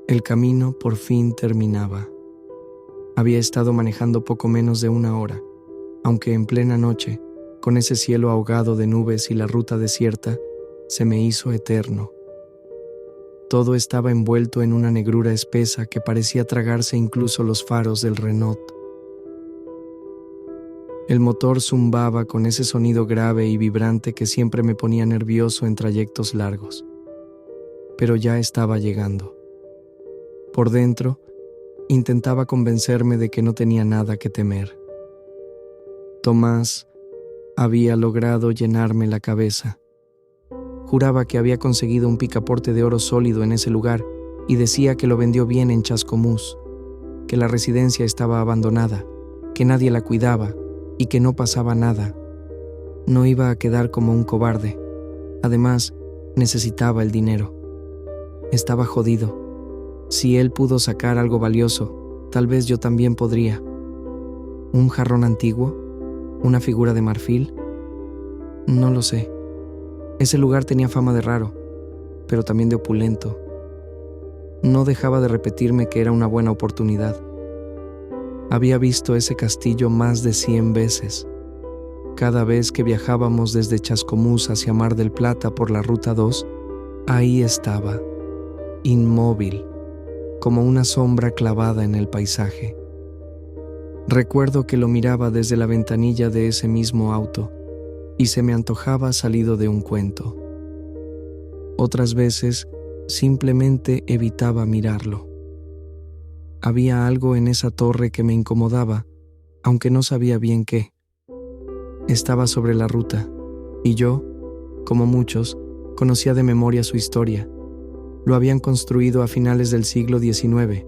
El camino por fin terminaba. Había estado manejando poco menos de 1 hora, aunque en plena noche, con ese cielo ahogado de nubes y la ruta desierta, se me hizo eterno. Todo estaba envuelto en una negrura espesa que parecía tragarse incluso los faros del Renault. El motor zumbaba con ese sonido grave y vibrante que siempre me ponía nervioso en trayectos largos. Pero ya estaba llegando. Por dentro, intentaba convencerme de que no tenía nada que temer. Tomás había logrado llenarme la cabeza. Juraba que había conseguido un picaporte de oro sólido en ese lugar y decía que lo vendió bien en Chascomús, que la residencia estaba abandonada, que nadie la cuidaba y que no pasaba nada. No iba a quedar como un cobarde. Además, necesitaba el dinero. Estaba jodido. Si él pudo sacar algo valioso, tal vez yo también podría. ¿Un jarrón antiguo? ¿Una figura de marfil? No lo sé. Ese lugar tenía fama de raro, pero también de opulento. No dejaba de repetirme que era una buena oportunidad. Había visto ese castillo más de 100 veces. Cada vez que viajábamos desde Chascomús hacia Mar del Plata por la Ruta 2, ahí estaba, inmóvil, como una sombra clavada en el paisaje. Recuerdo que lo miraba desde la ventanilla de ese mismo auto y se me antojaba salido de un cuento. Otras veces simplemente evitaba mirarlo. Había algo en esa torre que me incomodaba, aunque no sabía bien qué. Estaba sobre la ruta, y yo, como muchos, conocía de memoria su historia. Lo habían construido a finales del siglo XIX.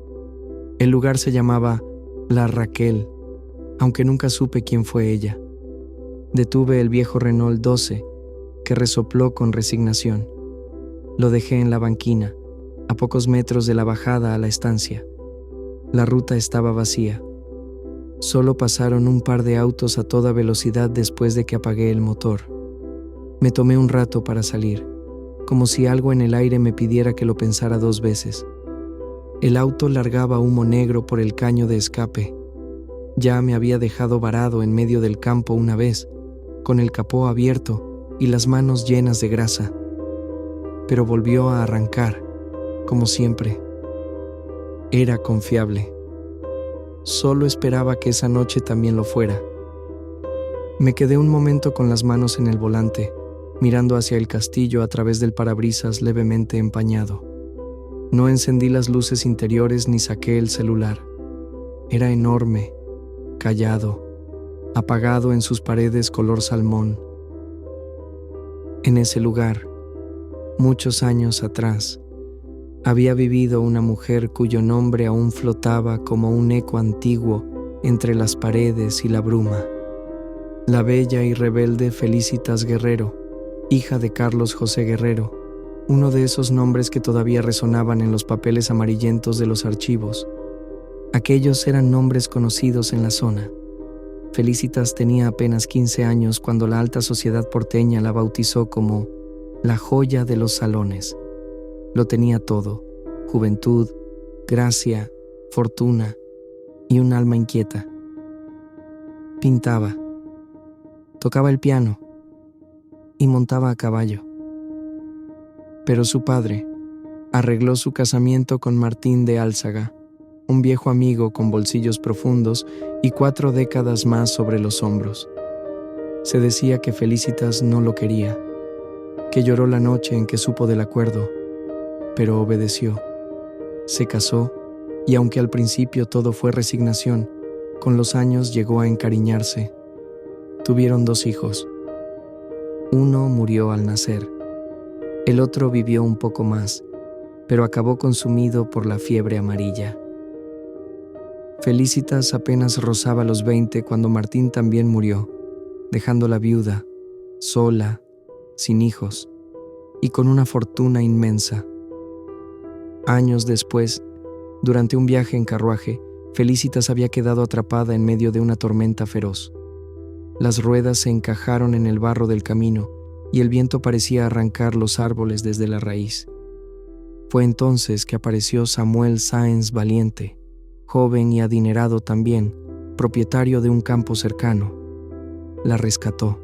El lugar se llamaba La Raquel, aunque nunca supe quién fue ella. Detuve el viejo Renault 12, que resopló con resignación. Lo dejé en la banquina, a pocos metros de la bajada a la estancia. La ruta estaba vacía. Solo pasaron un par de autos a toda velocidad después de que apagué el motor. Me tomé un rato para salir, como si algo en el aire me pidiera que lo pensara 2 veces. El auto largaba humo negro por el caño de escape. Ya me había dejado varado en medio del campo una vez, con el capó abierto y las manos llenas de grasa. Pero volvió a arrancar, como siempre. Era confiable. Solo esperaba que esa noche también lo fuera. Me quedé un momento con las manos en el volante, mirando hacia el castillo a través del parabrisas levemente empañado. No encendí las luces interiores ni saqué el celular. Era enorme, callado, apagado en sus paredes color salmón. En ese lugar, muchos años atrás, había vivido una mujer cuyo nombre aún flotaba como un eco antiguo entre las paredes y la bruma. La bella y rebelde Felicitas Guerrero, hija de Carlos José Guerrero, uno de esos nombres que todavía resonaban en los papeles amarillentos de los archivos. Aquellos eran nombres conocidos en la zona. Felicitas tenía apenas 15 años cuando la alta sociedad porteña la bautizó como la joya de los salones. Lo tenía todo: juventud, gracia, fortuna y un alma inquieta. Pintaba, tocaba el piano y montaba a caballo. Pero su padre arregló su casamiento con Martín de Álzaga, un viejo amigo con bolsillos profundos y 4 décadas más sobre los hombros. Se decía que Felicitas no lo quería, que lloró la noche en que supo del acuerdo, pero obedeció. Se casó y aunque al principio todo fue resignación, con los años llegó a encariñarse. Tuvieron 2 hijos. Uno murió al nacer. El otro vivió un poco más, pero acabó consumido por la fiebre amarilla. Felicitas apenas rozaba los 20 cuando Martín también murió, dejándola viuda, sola, sin hijos y con una fortuna inmensa. Años después, durante un viaje en carruaje, Felicitas había quedado atrapada en medio de una tormenta feroz. Las ruedas se encajaron en el barro del camino y el viento parecía arrancar los árboles desde la raíz. Fue entonces que apareció Samuel Sáenz Valiente, joven y adinerado también, propietario de un campo cercano. La rescató,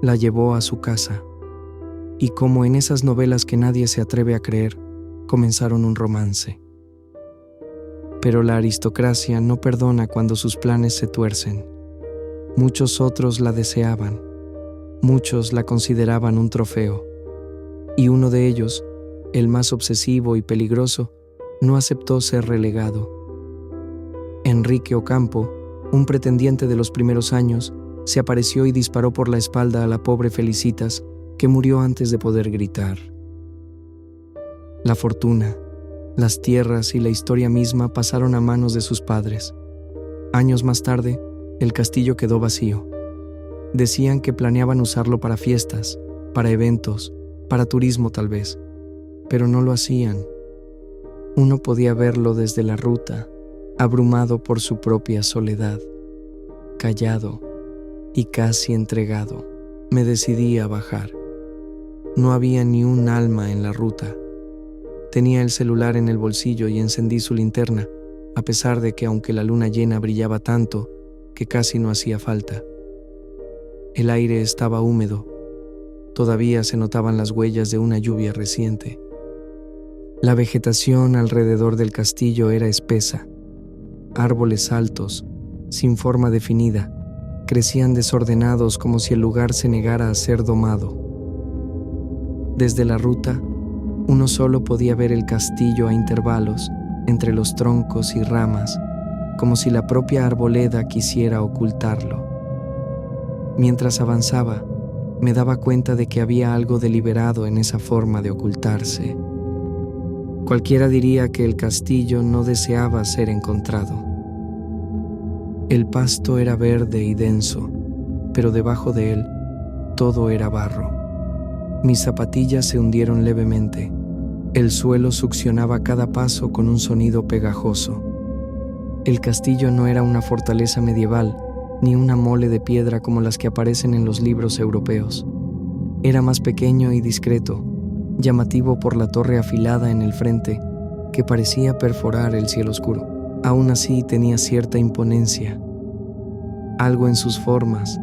la llevó a su casa, y como en esas novelas que nadie se atreve a creer, comenzaron un romance. Pero la aristocracia no perdona cuando sus planes se tuercen. Muchos otros la deseaban, muchos la consideraban un trofeo, y uno de ellos, el más obsesivo y peligroso, no aceptó ser relegado. Enrique Ocampo, un pretendiente de los primeros años, se apareció y disparó por la espalda a la pobre Felicitas, que murió antes de poder gritar. La fortuna, las tierras y la historia misma pasaron a manos de sus padres. Años más tarde, el castillo quedó vacío. Decían que planeaban usarlo para fiestas, para eventos, para turismo tal vez, pero no lo hacían. Uno podía verlo desde la ruta, abrumado por su propia soledad, callado y casi entregado. Me decidí a bajar. No había ni un alma en la ruta. Tenía el celular en el bolsillo y encendí su linterna, a pesar de que aunque la luna llena brillaba tanto, que casi no hacía falta. El aire estaba húmedo. Todavía se notaban las huellas de una lluvia reciente. La vegetación alrededor del castillo era espesa. Árboles altos, sin forma definida, crecían desordenados como si el lugar se negara a ser domado. Desde la ruta, uno solo podía ver el castillo a intervalos, entre los troncos y ramas, como si la propia arboleda quisiera ocultarlo. Mientras avanzaba, me daba cuenta de que había algo deliberado en esa forma de ocultarse. Cualquiera diría que el castillo no deseaba ser encontrado. El pasto era verde y denso, pero debajo de él todo era barro. Mis zapatillas se hundieron levemente. El suelo succionaba cada paso con un sonido pegajoso. El castillo no era una fortaleza medieval, ni una mole de piedra como las que aparecen en los libros europeos. Era más pequeño y discreto, llamativo por la torre afilada en el frente, que parecía perforar el cielo oscuro. Aún así tenía cierta imponencia. Algo en sus formas,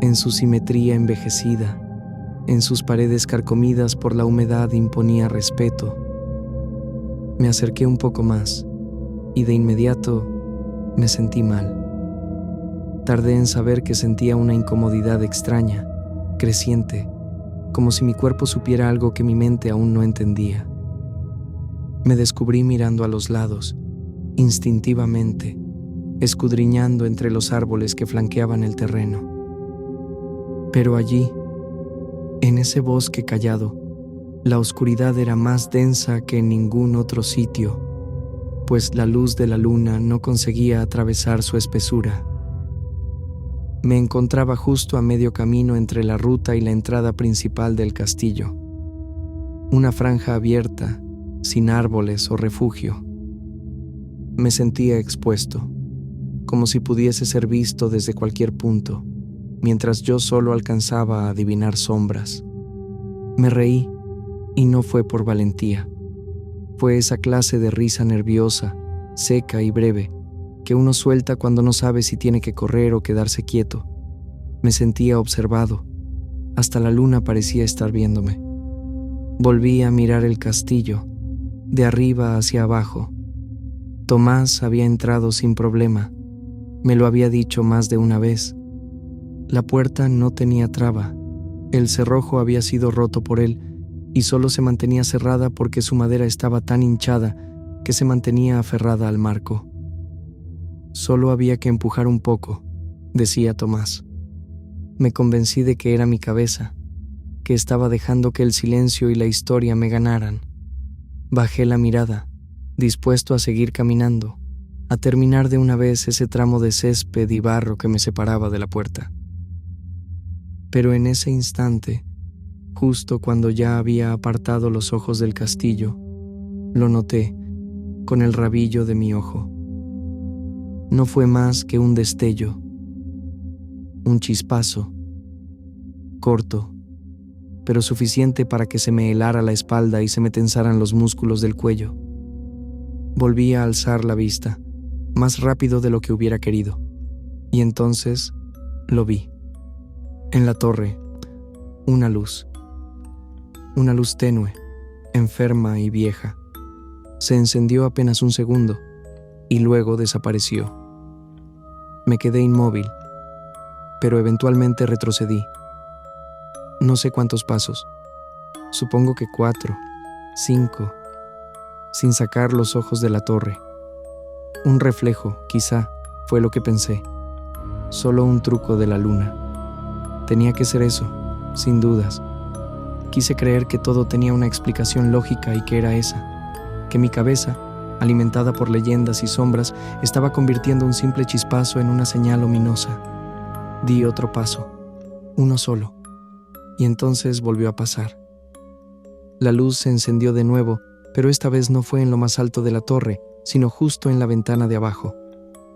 en su simetría envejecida, en sus paredes carcomidas por la humedad imponía respeto. Me acerqué un poco más y de inmediato me sentí mal. Tardé en saber que sentía una incomodidad extraña, creciente, como si mi cuerpo supiera algo que mi mente aún no entendía. Me descubrí mirando a los lados, instintivamente, escudriñando entre los árboles que flanqueaban el terreno. Pero allí, en ese bosque callado, la oscuridad era más densa que en ningún otro sitio, pues la luz de la luna no conseguía atravesar su espesura. Me encontraba justo a medio camino entre la ruta y la entrada principal del castillo. Una franja abierta, sin árboles o refugio. Me sentía expuesto, como si pudiese ser visto desde cualquier punto, mientras yo solo alcanzaba a adivinar sombras. Me reí, y no fue por valentía. Fue esa clase de risa nerviosa, seca y breve, que uno suelta cuando no sabe si tiene que correr o quedarse quieto. Me sentía observado. Hasta la luna parecía estar viéndome. Volví a mirar el castillo, de arriba hacia abajo. Tomás había entrado sin problema. Me lo había dicho más de una vez. La puerta no tenía traba. El cerrojo había sido roto por él y solo se mantenía cerrada porque su madera estaba tan hinchada que se mantenía aferrada al marco. Solo había que empujar un poco, decía Tomás. Me convencí de que era mi cabeza, que estaba dejando que el silencio y la historia me ganaran. Bajé la mirada, dispuesto a seguir caminando, a terminar de una vez ese tramo de césped y barro que me separaba de la puerta. Pero en ese instante, justo cuando ya había apartado los ojos del castillo, lo noté con el rabillo de mi ojo. No fue más que un destello, un chispazo, corto, pero suficiente para que se me helara la espalda y se me tensaran los músculos del cuello. Volví a alzar la vista, más rápido de lo que hubiera querido, y entonces lo vi. En la torre, una luz tenue, enferma y vieja. Se encendió apenas un segundo y luego desapareció. Me quedé inmóvil, pero eventualmente retrocedí. No sé cuántos pasos, supongo que 4, 5, sin sacar los ojos de la torre. Un reflejo, quizá, fue lo que pensé. Solo un truco de la luna. Tenía que ser eso, sin dudas. Quise creer que todo tenía una explicación lógica y que era esa, que mi cabeza, alimentada por leyendas y sombras, estaba convirtiendo un simple chispazo en una señal ominosa. Di otro paso, uno solo, y entonces volvió a pasar. La luz se encendió de nuevo, pero esta vez no fue en lo más alto de la torre, sino justo en la ventana de abajo.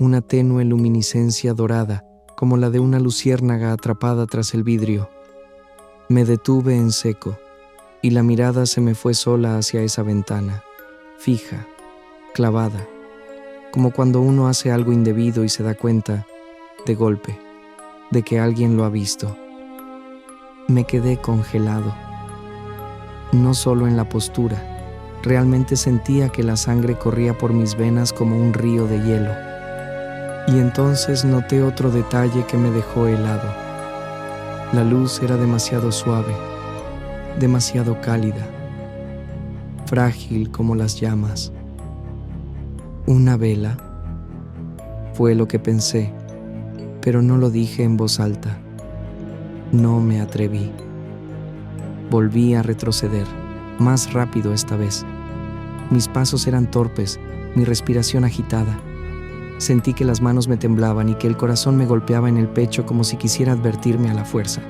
Una tenue luminiscencia dorada, como la de una luciérnaga atrapada tras el vidrio. Me detuve en seco, y la mirada se me fue sola hacia esa ventana, fija, clavada, como cuando uno hace algo indebido y se da cuenta, de golpe, de que alguien lo ha visto. Me quedé congelado. No solo en la postura, realmente sentía que la sangre corría por mis venas como un río de hielo. Y entonces noté otro detalle que me dejó helado. La luz era demasiado suave, demasiado cálida, frágil como las llamas. ¿Una vela? Fue lo que pensé, pero no lo dije en voz alta. No me atreví. Volví a retroceder, más rápido esta vez. Mis pasos eran torpes, mi respiración agitada. Sentí que las manos me temblaban y que el corazón me golpeaba en el pecho como si quisiera advertirme a la fuerza.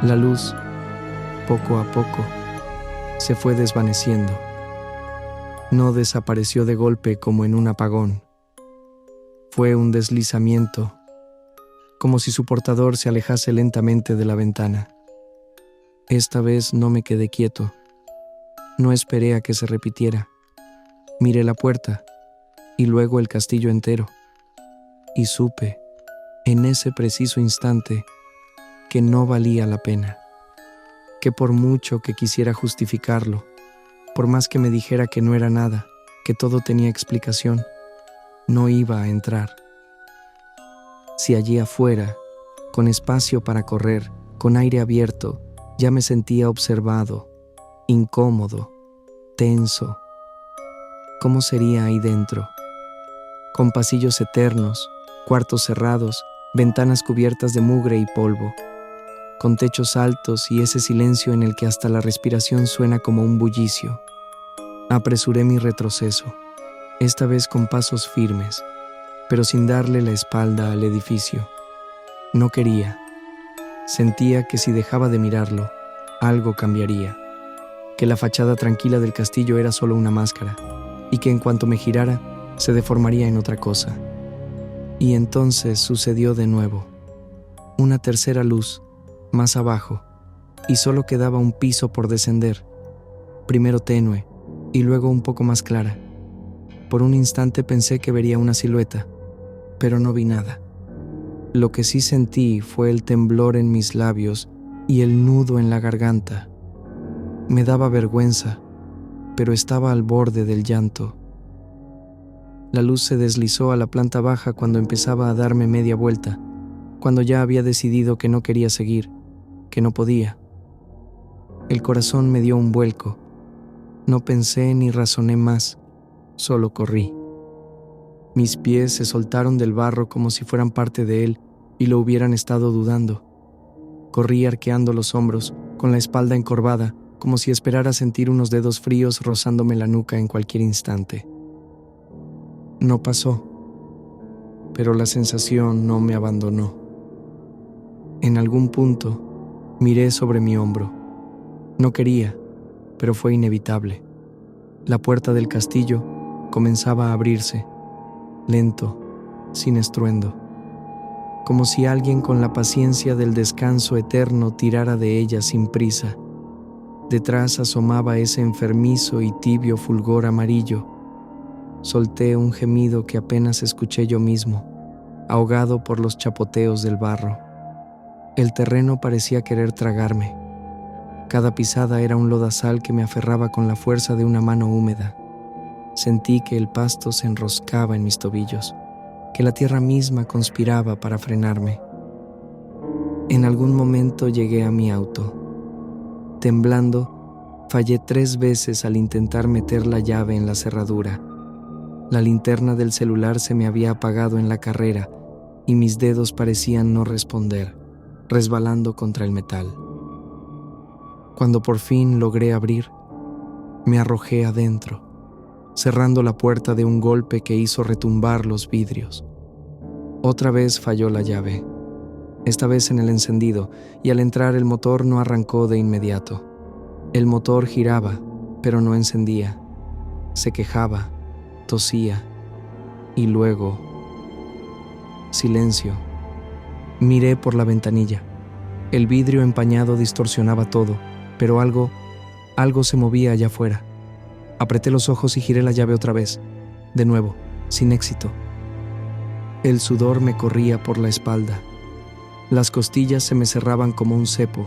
La luz, poco a poco, se fue desvaneciendo. No desapareció de golpe como en un apagón. Fue un deslizamiento, como si su portador se alejase lentamente de la ventana. Esta vez no me quedé quieto. No esperé a que se repitiera. Miré la puerta y luego el castillo entero. Y supe, en ese preciso instante, que no valía la pena. Que por mucho que quisiera justificarlo, por más que me dijera que no era nada, que todo tenía explicación, no iba a entrar. Si allí afuera, con espacio para correr, con aire abierto, ya me sentía observado, incómodo, tenso, ¿cómo sería ahí dentro? Con pasillos eternos, cuartos cerrados, ventanas cubiertas de mugre y polvo, con techos altos y ese silencio en el que hasta la respiración suena como un bullicio. Apresuré mi retroceso, esta vez con pasos firmes, pero sin darle la espalda al edificio. No quería. Sentía que si dejaba de mirarlo, algo cambiaría, que la fachada tranquila del castillo era solo una máscara, y que en cuanto me girara, se deformaría en otra cosa. Y entonces sucedió de nuevo. Una tercera luz, más abajo, y solo quedaba un piso por descender, primero tenue y luego un poco más clara. Por un instante pensé que vería una silueta, pero no vi nada. Lo que sí sentí fue el temblor en mis labios y el nudo en la garganta. Me daba vergüenza, pero estaba al borde del llanto. La luz se deslizó a la planta baja cuando empezaba a darme media vuelta, cuando ya había decidido que no quería seguir, que no podía. El corazón me dio un vuelco. No pensé ni razoné más, solo corrí. Mis pies se soltaron del barro como si fueran parte de él y lo hubieran estado dudando. Corrí arqueando los hombros, con la espalda encorvada, como si esperara sentir unos dedos fríos rozándome la nuca en cualquier instante. No pasó, pero la sensación no me abandonó. En algún punto, miré sobre mi hombro. No quería, pero fue inevitable. La puerta del castillo comenzaba a abrirse, lento, sin estruendo. como si alguien con la paciencia del descanso eterno tirara de ella sin prisa. Detrás asomaba ese enfermizo y tibio fulgor amarillo. Solté un gemido que apenas escuché yo mismo, ahogado por los chapoteos del barro. El terreno parecía querer tragarme. Cada pisada era un lodazal que me aferraba con la fuerza de una mano húmeda. Sentí que el pasto se enroscaba en mis tobillos, que la tierra misma conspiraba para frenarme. En algún momento llegué a mi auto. Temblando, fallé 3 veces al intentar meter la llave en la cerradura. La linterna del celular se me había apagado en la carrera y mis dedos parecían no responder, resbalando contra el metal. Cuando por fin logré abrir, me arrojé adentro, cerrando la puerta de un golpe que hizo retumbar los vidrios. Otra vez falló la llave, esta vez en el encendido, y al entrar el motor no arrancó de inmediato. El motor giraba, pero no encendía. Se quejaba, tosía, y luego... silencio. Miré por la ventanilla. El vidrio empañado distorsionaba todo, pero algo se movía allá afuera. Apreté los ojos y giré la llave otra vez. De nuevo, sin éxito. El sudor me corría por la espalda. Las costillas se me cerraban como un cepo.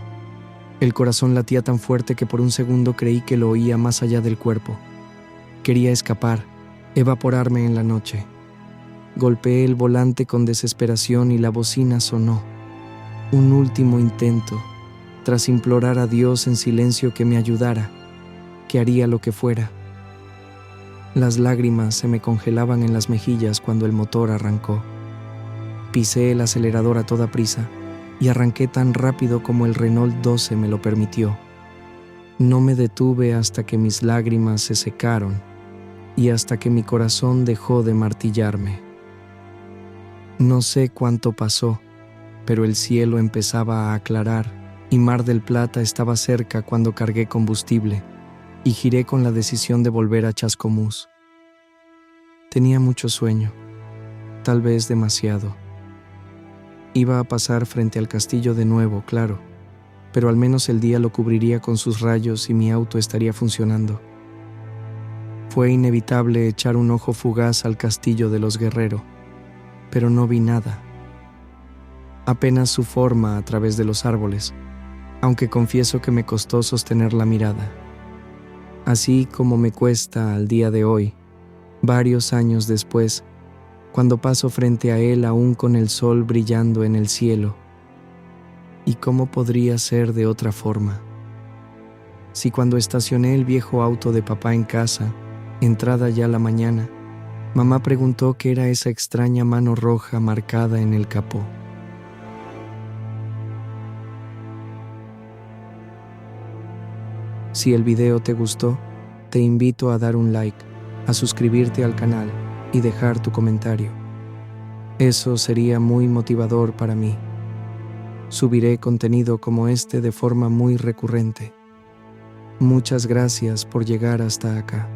El corazón latía tan fuerte que por un segundo creí que lo oía más allá del cuerpo. Quería escapar, evaporarme en la noche. Golpeé el volante con desesperación y la bocina sonó. Un último intento, tras implorar a Dios en silencio que me ayudara, que haría lo que fuera. Las lágrimas se me congelaban en las mejillas cuando el motor arrancó. Pisé el acelerador a toda prisa y arranqué tan rápido como el Renault 12 me lo permitió. No me detuve hasta que mis lágrimas se secaron y hasta que mi corazón dejó de martillarme. No sé cuánto pasó, pero el cielo empezaba a aclarar y Mar del Plata estaba cerca cuando cargué combustible y giré con la decisión de volver a Chascomús. Tenía mucho sueño, tal vez demasiado. Iba a pasar frente al castillo de nuevo, claro, pero al menos el día lo cubriría con sus rayos y mi auto estaría funcionando. Fue inevitable echar un ojo fugaz al castillo de los Guerrero, pero no vi nada. Apenas su forma a través de los árboles, aunque confieso que me costó sostener la mirada. Así como me cuesta al día de hoy, varios años después, cuando paso frente a él aún con el sol brillando en el cielo. ¿Y cómo podría ser de otra forma? Si cuando estacioné el viejo auto de papá en casa, entrada ya la mañana, mamá preguntó qué era esa extraña mano roja marcada en el capó. Si el video te gustó, te invito a dar un like, a suscribirte al canal y dejar tu comentario. Eso sería muy motivador para mí. Subiré contenido como este de forma muy recurrente. Muchas gracias por llegar hasta acá.